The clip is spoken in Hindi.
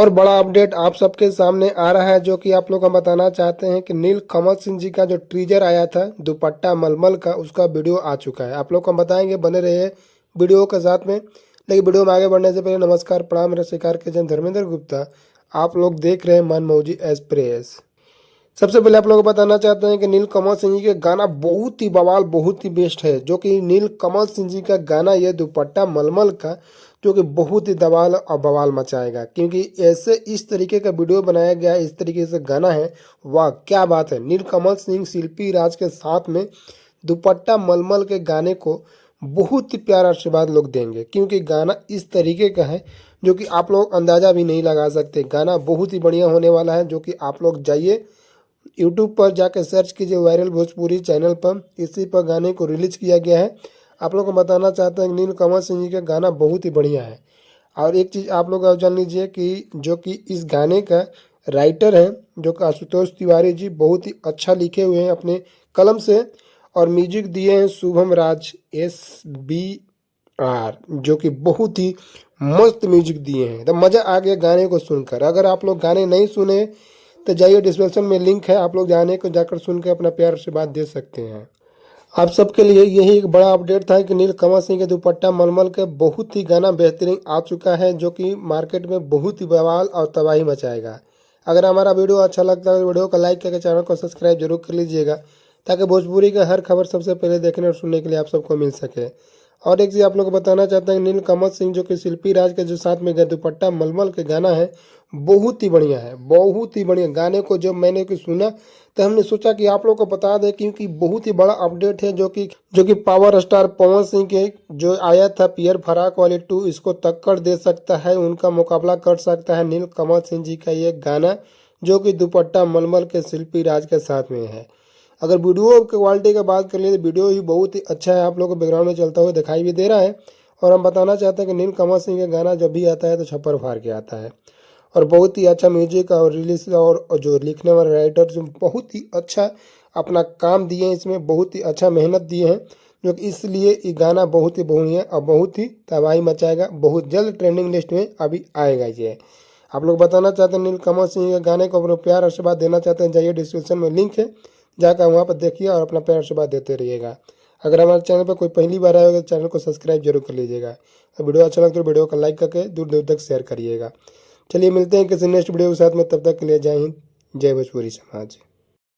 और बड़ा अपडेट आप सबके सामने आ रहा है, जो कि आप लोग हम बताना चाहते हैं कि नीलकमल सिंह जी का जो टीजर आया था दुपट्टा मलमल का, उसका वीडियो आ चुका है। आप लोग को हम बताएंगे, बने रहिए वीडियो के साथ में। लेकिन वीडियो में आगे बढ़ने से पहले नमस्कार प्रणाम, मेरा शिकार के जन धर्मेंद्र गुप्ता। आप लोग देख रहे हैं मनमौजी एक्सप्रेस। सबसे पहले आप लोगों को बताना चाहते हैं कि नीलकमल सिंह जी का गाना बहुत ही बवाल, बहुत ही बेस्ट है। जो कि नीलकमल सिंह जी का गाना ये दुपट्टा मलमल का, जो कि बहुत ही दबाल और बवाल मचाएगा, क्योंकि ऐसे इस तरीके का वीडियो बनाया गया है, इस तरीके से गाना है। वाह क्या बात है। नीलकमल सिंह शिल्पी राज के साथ में दुपट्टा मलमल के गाने को बहुत ही प्यारा आशीर्वाद लोग देंगे, क्योंकि गाना इस तरीके का है जो कि आप लोग अंदाज़ा भी नहीं लगा सकते। गाना बहुत ही बढ़िया होने वाला है, जो कि आप लोग जाइए यूट्यूब पर जाकर सर्च कीजिए वायरल भोजपुरी चैनल पर, इसी पर गाने को रिलीज किया गया है। आप लोग को बताना चाहते हैं कि नीलकमल सिंह जी का गाना बहुत ही बढ़िया है। और एक चीज़ आप लोग जान लीजिए कि जो कि इस गाने का राइटर है, जो कि आशुतोष तिवारी जी, बहुत ही अच्छा लिखे हुए हैं अपने कलम से। और म्यूजिक दिए हैं शुभम राज SBR, जो कि बहुत ही मस्त म्यूजिक दिए हैं। तो मज़ा आ गया गाने को सुनकर। अगर आप लोग गाने नहीं सुने तो जाइए, डिस्क्रिप्शन में लिंक है, आप लोग जाने को जाकर सुन के अपना प्यार से बात दे सकते हैं। आप सबके लिए यही एक बड़ा अपडेट था कि नीलकमल सिंह के दुपट्टा मलमल के बहुत ही गाना बेहतरीन आ चुका है, जो कि मार्केट में बहुत ही बवाल और तबाही मचाएगा। अगर हमारा वीडियो अच्छा लगता है तो वीडियो को लाइक करके चैनल को सब्सक्राइब जरूर कर लीजिएगा, ताकि भोजपुरी का हर खबर सबसे पहले देखने और सुनने के लिए आप सबको मिल सके। और एक चीज़ आप लोग को बताना चाहते हैं, नीलकमल सिंह जो कि शिल्पी राज के जो साथ में गए दुपट्टा मलमल के गाना है, बहुत ही बढ़िया है, बहुत ही बढ़िया। गाने को जब मैंने कि सुना तो हमने सोचा कि आप लोग को बता दें, क्योंकि बहुत ही बड़ा अपडेट है, जो कि पावर स्टार पवन सिंह के जो आया था पियर फराक वाली 2, इसको टक्कर दे सकता है, उनका मुकाबला कर सकता है नीलकमल सिंह जी का ये गाना, जो कि दुपट्टा मलमल के शिल्पी राज के साथ में है। अगर वीडियो क्वालिटी की बात कर लिए तो वीडियो ही बहुत ही अच्छा है, आप लोगों को बैकग्राउंड में चलता हुआ दिखाई भी दे रहा है। और हम बताना चाहते हैं कि नीलकमल सिंह का गाना जब भी आता है तो छप्पर फाड़ के आता है, और बहुत ही अच्छा म्यूजिक और रिलीज, और जो लिखने वाले राइटर जो बहुत ही अच्छा अपना काम दिए हैं, इसमें बहुत ही अच्छा मेहनत दिए हैं, जो कि इसलिए ये गाना बहुत ही बढ़िया और बहुत ही तबाही मचाएगा। बहुत जल्द ट्रेंडिंग लिस्ट में अभी आएगा ये। आप लोग बताना चाहते हैं नीलकमल सिंह के गाने को अपना प्यार आशीर्वाद देना चाहते हैं, जाइए डिस्क्रिप्शन में लिंक है, जाकर वहाँ पर देखिए और अपना प्यार आशीर्वाद देते रहिएगा। अगर हमारे चैनल पर कोई पहली बार आएगा तो चैनल को सब्सक्राइब जरूर कर लीजिएगा। वीडियो अच्छा लगता है तो वीडियो को लाइक करके दूर दूर तक शेयर करिएगा। चलिए मिलते हैं किसी नेक्स्ट वीडियो के साथ में, तब तक के लिए जय हिंद, जय भोजपुरी समाज।